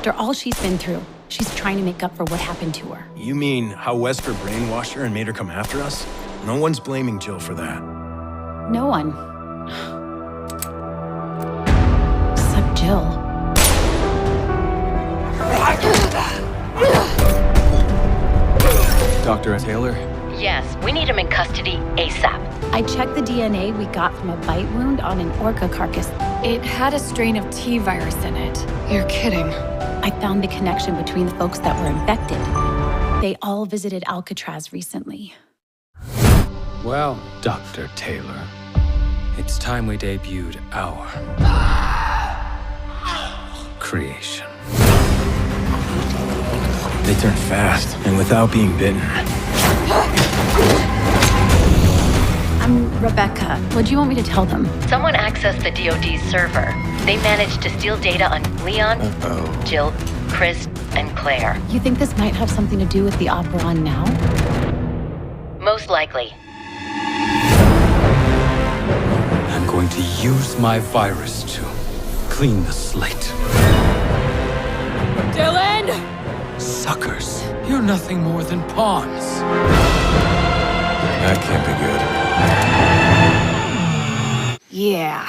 After all she's been through, she's trying to make up for what happened to her. You mean how Wesker brainwashed her and made her come after us? No one's blaming Jill for that. No one. Except Jill. Dr. Taylor? Yes, we need him in custody ASAP. I checked the DNA we got from a bite wound on an orca carcass. It had a strain of T virus in it. You're kidding. I found the connection between the folks that were infected. They all visited Alcatraz recently. Well, Dr. Taylor, it's time we debuted our creation. They turn fast, and without being bitten. I'm Rebecca. What do you want me to tell them? Someone accessed the DoD's server. They managed to steal data on Leon, Jill, Chris, and Claire. You think this might have something to do with the Operon now? Most likely. I'm going to use my virus to clean the slate. Dylan! Suckers, you're nothing more than pawns. That can't be good. Yeah.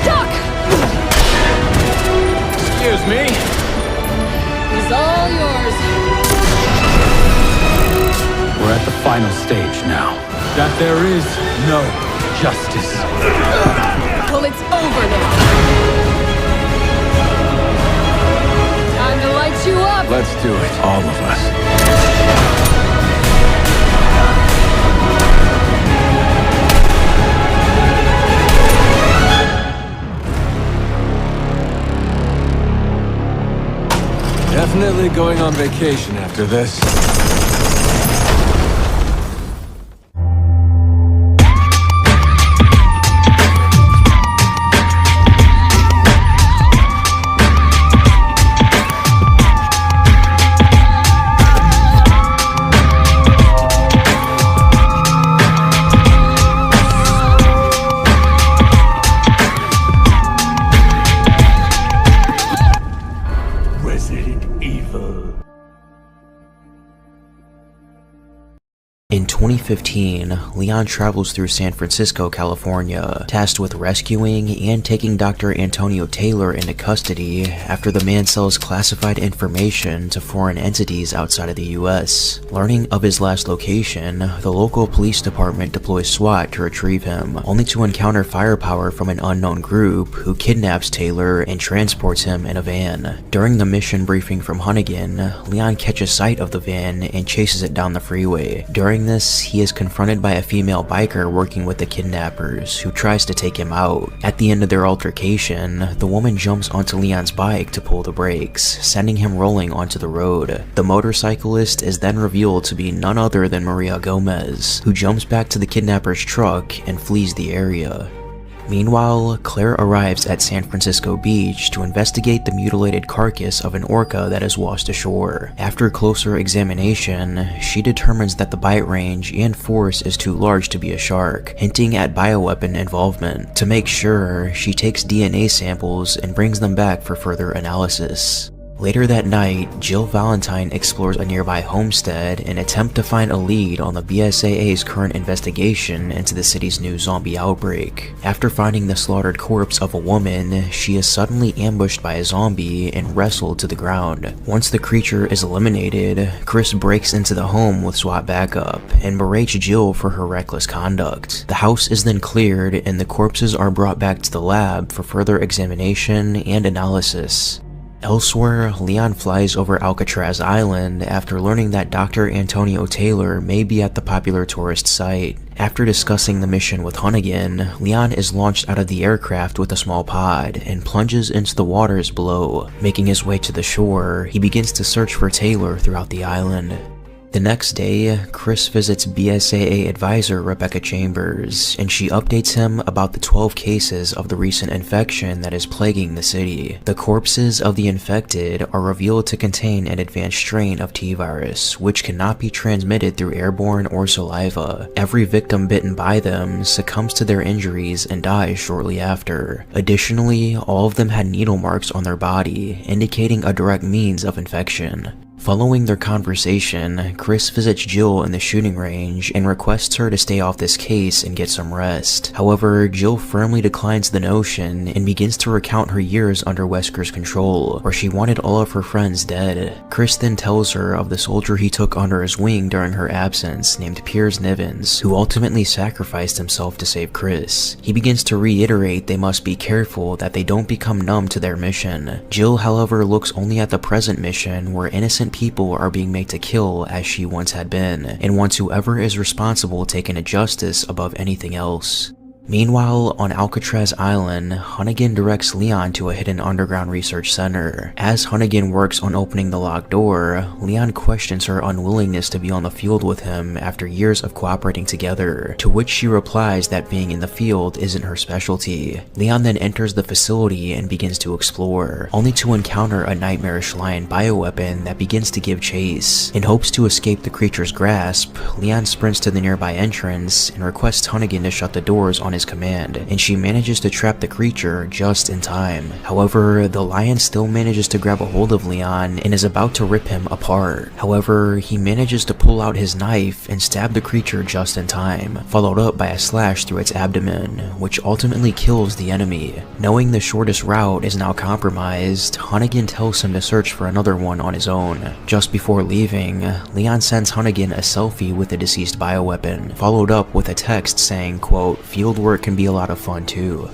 Doc! Excuse me? It's all yours. We're at the final stage now. That there is no justice. Well, it's over now. Time to light you up. Let's do it. All of us. Definitely going on vacation after this. In 2015, Leon travels through San Francisco, California, tasked with rescuing and taking Dr. Antonio Taylor into custody after the man sells classified information to foreign entities outside of the US. Learning of his last location, the local police department deploys SWAT to retrieve him, only to encounter firepower from an unknown group who kidnaps Taylor and transports him in a van. During the mission briefing from Hunnigan, Leon catches sight of the van and chases it down the freeway. During this, he is confronted by a female biker working with the kidnappers, who tries to take him out. At the end of their altercation, the woman jumps onto Leon's bike to pull the brakes, sending him rolling onto the road. The motorcyclist is then revealed to be none other than Maria Gomez, who jumps back to the kidnapper's truck and flees the area. Meanwhile, Claire arrives at San Francisco Beach to investigate the mutilated carcass of an orca that is washed ashore. After closer examination, she determines that the bite range and force is too large to be a shark, hinting at bioweapon involvement. To make sure, she takes DNA samples and brings them back for further analysis. Later that night, Jill Valentine explores a nearby homestead in an attempt to find a lead on the BSAA's current investigation into the city's new zombie outbreak. After finding the slaughtered corpse of a woman, she is suddenly ambushed by a zombie and wrestled to the ground. Once the creature is eliminated, Chris breaks into the home with SWAT backup and berates Jill for her reckless conduct. The house is then cleared and the corpses are brought back to the lab for further examination and analysis. Elsewhere, Leon flies over Alcatraz Island after learning that Dr. Antonio Taylor may be at the popular tourist site. After discussing the mission with Hunnigan, Leon is launched out of the aircraft with a small pod and plunges into the waters below. Making his way to the shore, he begins to search for Taylor throughout the island. The next day, Chris visits BSAA advisor Rebecca Chambers, and she updates him about the 12 cases of the recent infection that is plaguing the city. The corpses of the infected are revealed to contain an advanced strain of T-virus, which cannot be transmitted through airborne or saliva. Every victim bitten by them succumbs to their injuries and dies shortly after. Additionally, all of them had needle marks on their body, indicating a direct means of infection. Following their conversation, Chris visits Jill in the shooting range and requests her to stay off this case and get some rest. However, Jill firmly declines the notion and begins to recount her years under Wesker's control, where she wanted all of her friends dead. Chris then tells her of the soldier he took under his wing during her absence named Piers Nivens, who ultimately sacrificed himself to save Chris. He begins to reiterate they must be careful that they don't become numb to their mission. Jill, however, looks only at the present mission where innocent people are being made to kill as she once had been, and wants whoever is responsible taken to justice above anything else. Meanwhile, on Alcatraz Island, Hunnigan directs Leon to a hidden underground research center. As Hunnigan works on opening the locked door, Leon questions her unwillingness to be on the field with him after years of cooperating together, to which she replies that being in the field isn't her specialty. Leon then enters the facility and begins to explore, only to encounter a nightmarish lion bioweapon that begins to give chase. In hopes to escape the creature's grasp, Leon sprints to the nearby entrance and requests Hunnigan to shut the doors on his command, and she manages to trap the creature just in time. However, the lion still manages to grab a hold of Leon and is about to rip him apart. However, he manages to pull out his knife and stab the creature just in time, followed up by a slash through its abdomen, which ultimately kills the enemy. Knowing the shortest route is now compromised, Hunnigan tells him to search for another one on his own. Just before leaving, Leon sends Hunnigan a selfie with the deceased bioweapon, followed up with a text saying, quote, "Fieldwork can be a lot of fun too."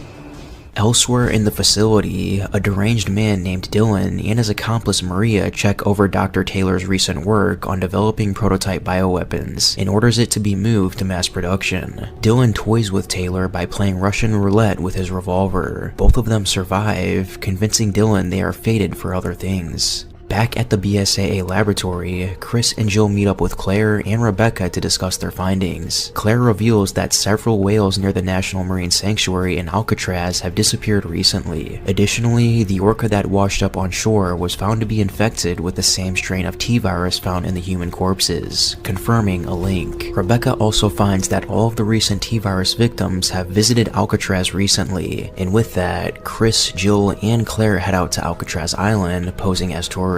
Elsewhere in the facility, a deranged man named Dylan and his accomplice Maria check over Dr. Taylor's recent work on developing prototype bioweapons and orders it to be moved to mass production. Dylan toys with Taylor by playing Russian roulette with his revolver. Both of them survive, convincing Dylan they are fated for other things. Back at the BSAA laboratory, Chris and Jill meet up with Claire and Rebecca to discuss their findings. Claire reveals that several whales near the National Marine Sanctuary in Alcatraz have disappeared recently. Additionally, the orca that washed up on shore was found to be infected with the same strain of T-virus found in the human corpses, confirming a link. Rebecca also finds that all of the recent T-virus victims have visited Alcatraz recently, and with that, Chris, Jill, and Claire head out to Alcatraz Island posing as tourists,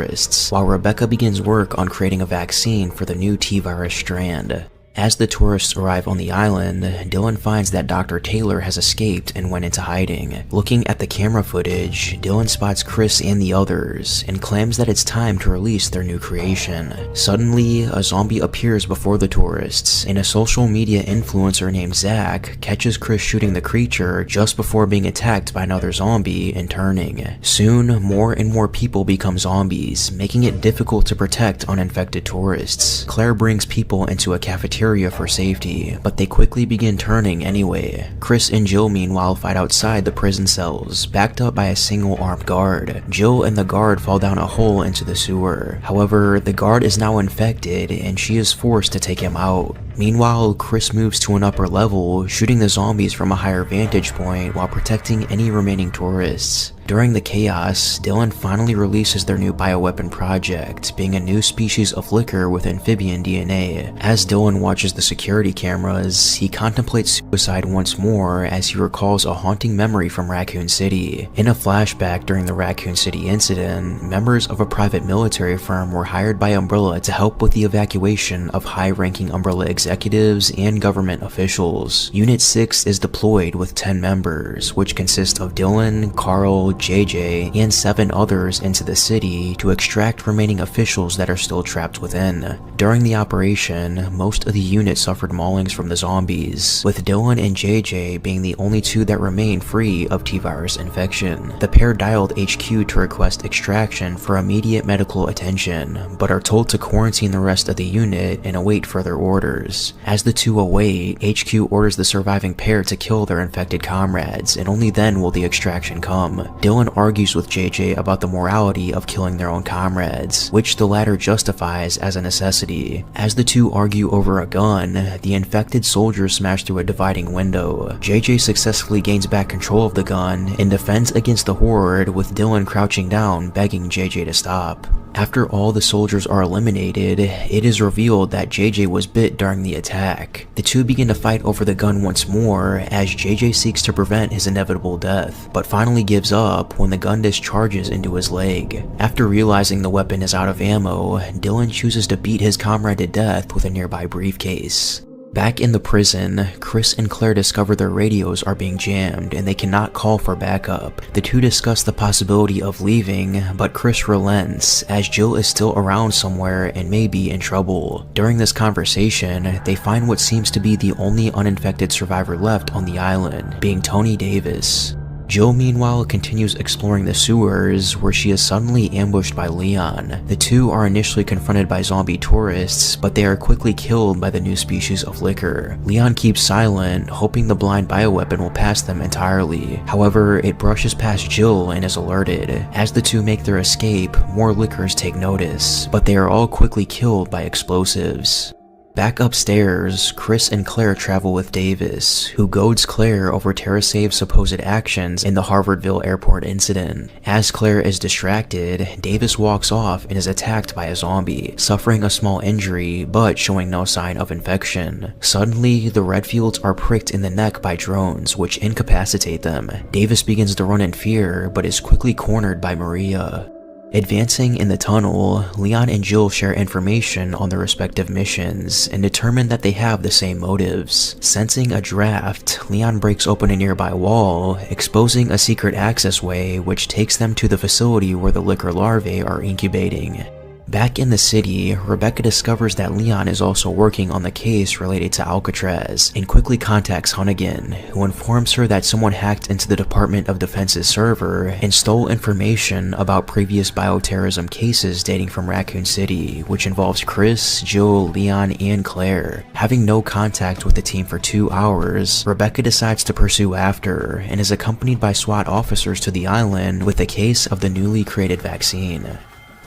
while Rebecca begins work on creating a vaccine for the new T-virus strand. As the tourists arrive on the island, Dylan finds that Dr. Taylor has escaped and went into hiding. Looking at the camera footage, Dylan spots Chris and the others and claims that it's time to release their new creation. Suddenly, a zombie appears before the tourists, and a social media influencer named Zach catches Chris shooting the creature just before being attacked by another zombie and turning. Soon, more and more people become zombies, making it difficult to protect uninfected tourists. Claire brings people into a cafeteria for safety, but they quickly begin turning anyway. Chris and Jill meanwhile fight outside the prison cells, backed up by a single armed guard. Jill and the guard fall down a hole into the sewer. However, the guard is now infected and she is forced to take him out. Meanwhile, Chris moves to an upper level, shooting the zombies from a higher vantage point while protecting any remaining tourists. During the chaos, Dylan finally releases their new bioweapon project, being a new species of liquor with amphibian DNA. As Dylan watches the security cameras, he contemplates suicide once more as he recalls a haunting memory from Raccoon City. In a flashback during the Raccoon City incident, members of a private military firm were hired by Umbrella to help with the evacuation of high-ranking Umbrella executives and government officials. Unit 6 is deployed with 10 members, which consist of Dylan, Carl, JJ, and 7 others into the city to extract remaining officials that are still trapped within. During the operation, most of the unit suffered maulings from the zombies, with Dylan and JJ being the only 2 that remain free of T-virus infection. The pair dialed HQ to request extraction for immediate medical attention, but are told to quarantine the rest of the unit and await further orders. soldiers. As the two await, HQ orders the surviving pair to kill their infected comrades, and only then will the extraction come. Dylan argues with JJ about the morality of killing their own comrades, which the latter justifies as a necessity. As the two argue over a gun, the infected soldiers smash through a dividing window. JJ successfully gains back control of the gun and defends against the horde, with Dylan crouching down, begging JJ to stop. After all the soldiers are eliminated, it is revealed that JJ was bit during the attack. The two begin to fight over the gun once more as JJ seeks to prevent his inevitable death, but finally gives up when the gun discharges into his leg. After realizing the weapon is out of ammo, Dylan chooses to beat his comrade to death with a nearby briefcase. Back in the prison, Chris and Claire discover their radios are being jammed and they cannot call for backup. The two discuss the possibility of leaving, but Chris relents as Jill is still around somewhere and may be in trouble. During this conversation, they find what seems to be the only uninfected survivor left on the island, being Tony Davis. Jill meanwhile continues exploring the sewers, where she is suddenly ambushed by Leon. The two are initially confronted by zombie tourists, but they are quickly killed by the new species of liquor. Leon keeps silent, hoping the blind bioweapon will pass them entirely. However, it brushes past Jill and is alerted. As the two make their escape, more liquors take notice, but they are all quickly killed by explosives. Back upstairs, Chris and Claire travel with Davis, who goads Claire over TerraSave's supposed actions in the Harvardville airport incident. As Claire is distracted, Davis walks off and is attacked by a zombie, suffering a small injury but showing no sign of infection. Suddenly, the Redfields are pricked in the neck by drones, which incapacitate them. Davis begins to run in fear but is quickly cornered by Maria. Advancing in the tunnel, Leon and Jill share information on their respective missions and determine that they have the same motives. Sensing a draft, Leon breaks open a nearby wall, exposing a secret accessway which takes them to the facility where the liquor larvae are incubating. Back in the city, Rebecca discovers that Leon is also working on the case related to Alcatraz and quickly contacts Hunnigan, who informs her that someone hacked into the Department of Defense's server and stole information about previous bioterrorism cases dating from Raccoon City, which involves Chris, Jill, Leon, and Claire. Having no contact with the team for 2 hours, Rebecca decides to pursue after and is accompanied by SWAT officers to the island with a case of the newly created vaccine.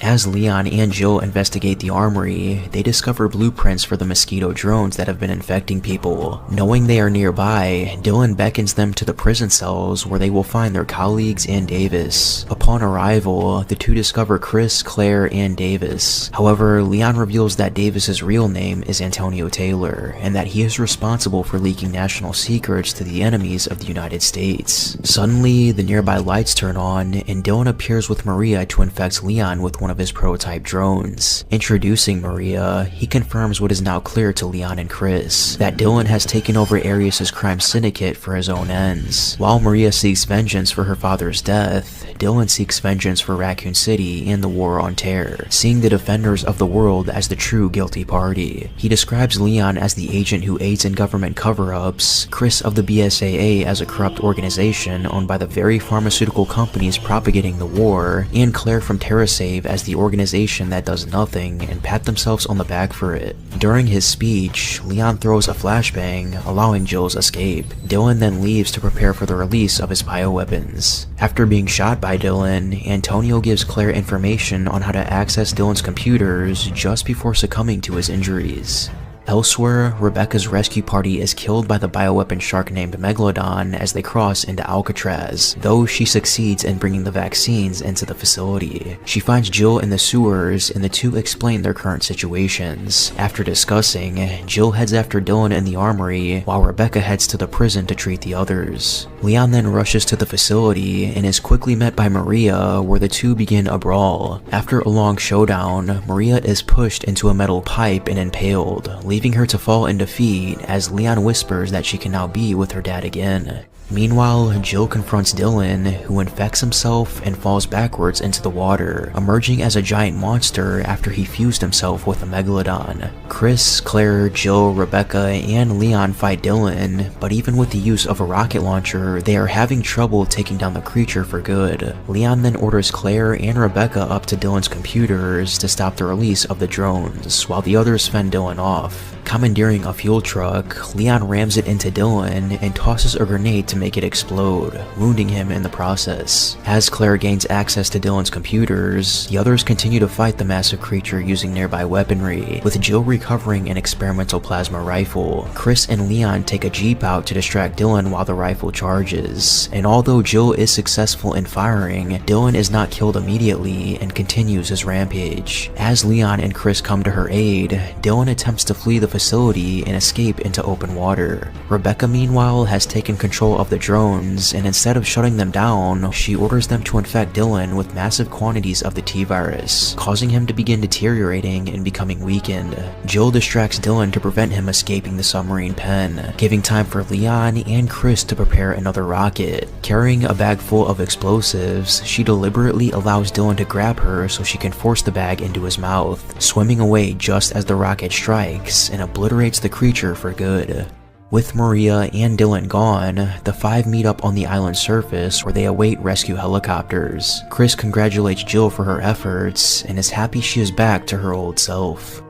As Leon and Jill investigate the armory, they discover blueprints for the mosquito drones that have been infecting people. Knowing they are nearby, Dylan beckons them to the prison cells where they will find their colleagues and Davis. Upon arrival, the two discover Chris, Claire, and Davis. However, Leon reveals that Davis's real name is Antonio Taylor, and that he is responsible for leaking national secrets to the enemies of the United States. Suddenly, the nearby lights turn on, and Dylan appears with Maria to infect Leon with one of his prototype drones. Introducing Maria, he confirms what is now clear to Leon and Chris, that Dylan has taken over Arius' crime syndicate for his own ends. While Maria seeks vengeance for her father's death, Dylan seeks vengeance for Raccoon City and the War on Terror, seeing the defenders of the world as the true guilty party. He describes Leon as the agent who aids in government cover-ups, Chris of the BSAA as a corrupt organization owned by the very pharmaceutical companies propagating the war, and Claire from TerraSave as the organization that does nothing and pat themselves on the back for it. During his speech, Leon throws a flashbang, allowing Jill's escape. Dylan then leaves to prepare for the release of his bioweapons. After being shot by Dylan, Antonio gives Claire information on how to access Dylan's computers just before succumbing to his injuries. Elsewhere, Rebecca's rescue party is killed by the bioweapon shark named Megalodon as they cross into Alcatraz, though she succeeds in bringing the vaccines into the facility. She finds Jill in the sewers and the two explain their current situations. After discussing, Jill heads after Dylan in the armory, while Rebecca heads to the prison to treat the others. Leon then rushes to the facility and is quickly met by Maria, where the two begin a brawl. After a long showdown, Maria is pushed into a metal pipe and impaled, leaving her to fall in defeat as Leon whispers that she can now be with her dad again. Meanwhile, Jill confronts Dylan, who infects himself and falls backwards into the water, emerging as a giant monster after he fused himself with a megalodon. Chris, Claire, Jill, Rebecca, and Leon fight Dylan, but even with the use of a rocket launcher, they are having trouble taking down the creature for good. Leon then orders Claire and Rebecca up to Dylan's computers to stop the release of the drones, while the others fend Dylan off. Commandeering a fuel truck, Leon rams it into Dylan and tosses a grenade to make it explode, wounding him in the process. As Claire gains access to Dylan's computers, the others continue to fight the massive creature using nearby weaponry, with Jill recovering an experimental plasma rifle. Chris and Leon take a jeep out to distract Dylan while the rifle charges, and although Jill is successful in firing, Dylan is not killed immediately and continues his rampage. As Leon and Chris come to her aid, Dylan attempts to flee the facility and escape into open water. Rebecca, meanwhile, has taken control of the drones, and instead of shutting them down, she orders them to infect Dylan with massive quantities of the T-virus, causing him to begin deteriorating and becoming weakened. Jill distracts Dylan to prevent him escaping the submarine pen, giving time for Leon and Chris to prepare another rocket. Carrying a bag full of explosives, she deliberately allows Dylan to grab her so she can force the bag into his mouth, swimming away just as the rocket strikes and obliterates the creature for good. With Maria and Dylan gone, the five meet up on the island surface where they await rescue helicopters. Chris congratulates Jill for her efforts and is happy she is back to her old self.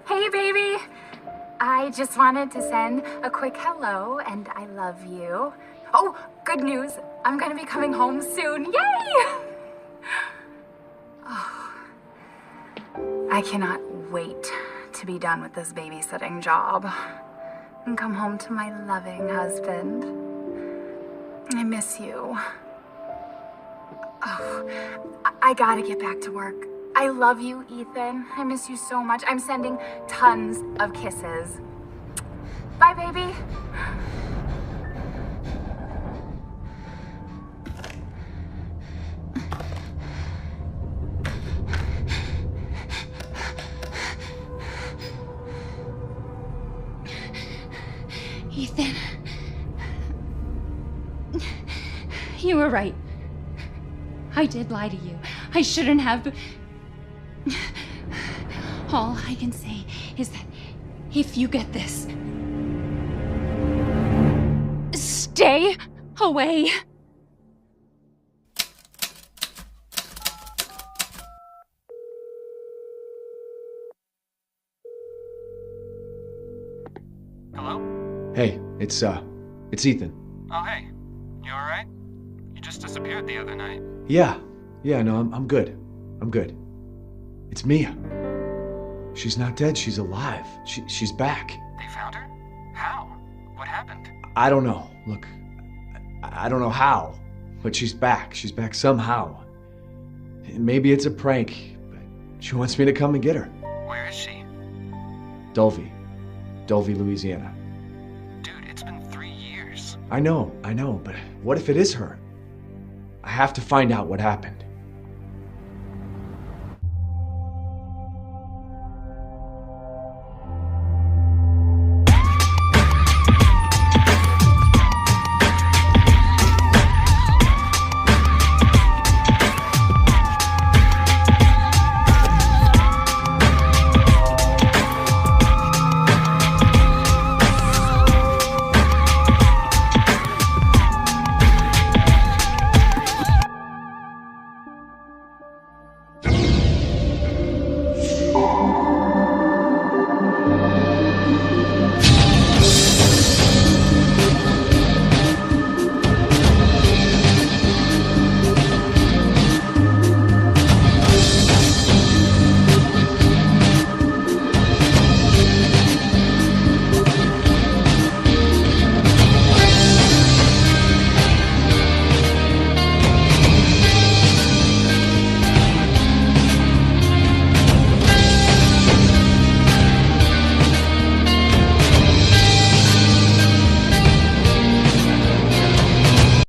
Hey, baby! I just wanted to send a quick hello and I love you. Oh, good news! I'm gonna be coming home soon. Yay! Oh, I cannot wait to be done with this babysitting job and come home to my loving husband. I miss you. Oh, I gotta get back to work. I love you, Ethan. I miss you so much. I'm sending tons of kisses. Bye, baby. Ethan. You were right. I did lie to you. I shouldn't have. All I can say is that if you get this, stay away. Hello? Hey, it's Ethan. Oh, hey. You alright? You just disappeared the other night. Yeah, no, I'm good. I'm good. It's Mia. She's not dead, she's alive. She's back. They found her? How? What happened? I don't know. Look, I don't know how, but she's back. She's back somehow. Maybe it's a prank, but she wants me to come and get her. Where is she? Dulvey, Louisiana. Dude, it's been 3 years. I know, but what if it is her? I have to find out what happened.